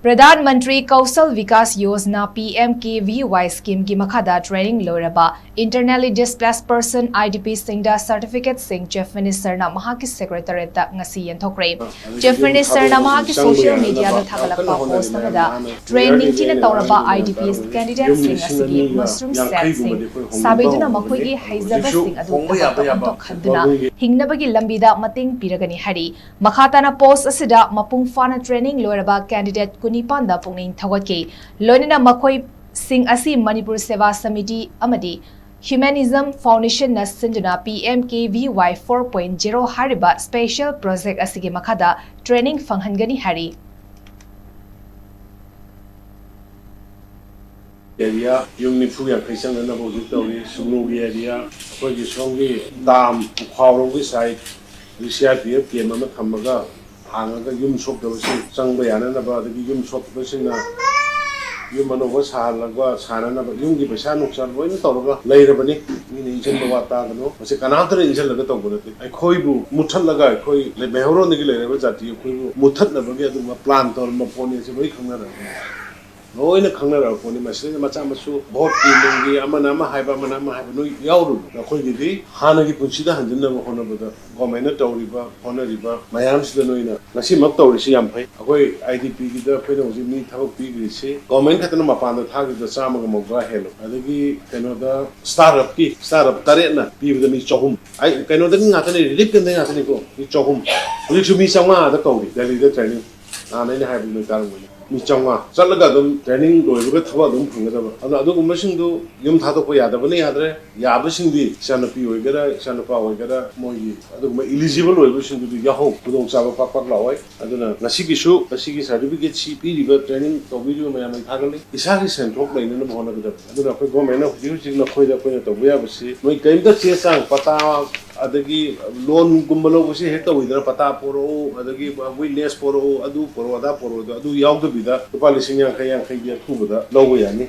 Pradhan Mantri Kausal Vikas Yojana Pmkvy scheme ki makhada training loiraba internally displaced person IDP singda certificate sing Chief Minister na mahaki Secretariat ngasi yanthokre. Chief Minister na mahaki social media da thagalakpa post namada training tina tauraba IDPs candidate sing asigi mushroom set sing sabeduna makhoi gi haizaba sing adu tabak khaduna hingnabagi lambida mating piragani hari makhatana post asida mapung fana training loiraba candidate Nipanda Pungning Tawaki, Lonina Makoi Sing Asi Manipur Seva Samiti Amadi, Humanism Foundation na Sinduna Pmkvy 4.0 Hariba Special Project Asigi Makada Training Fanghangani Hari. Area yung nifu yang kaisang na po dito ni sunugi area ako gisongi dam khawro gi side CRPF ke mama khamaga hanga yum sok da si sang bayana na ba di yum sok ba sing na yum mano ba sala ga sana na ba yung gi pesa nuksan bo ni tawga leira bani ni inchen ba ta no ase kanatra inchen laga taw bo ai khoi bu muthal laga khoi le mehoro ni gi leira ba jati khoi bu muthat na ba gi adu ma plan tor ma poni se bai khangna ra Noina Kangara for the Masin Matamasu, both in Amanama, Haibamana, no Yauru, Nakoi, Hanagi Puchida, and the number of the Gomena River, Honor River, Mayams the Noina, Nasimato, Siampe, away IDP, the Pedos in me, how big say, Gomenkatanama found the target the Samagamova Hello, Adagi, Canada, startup key, startup Tarena, give them each home. I cannot think Lip and then Atanico, each home. You should be some other code, that is the training, and then having the Darwin. Michangwa salaga dum training loibuga thaba dum phangada ba adu gumbasing du yum thado ko yada bani yadre yabasing di sanapi oigara sanapa oigara moi adu eligible oibasing du yaho kudong saba pakpak lawai aduna nasigi su nasigi certificate si pi river training to video ma yamai thagali isagi sentrok laina na bhona gada aduna ko gomena hiu jing na khoida koina to buya basi moi kaimda che sang pata adagi loan gumbalo basi hekta oidara pata poro adagi witness poro adu poro ada poro adu yaw bida lupa lising yang kaya thubada lawo yani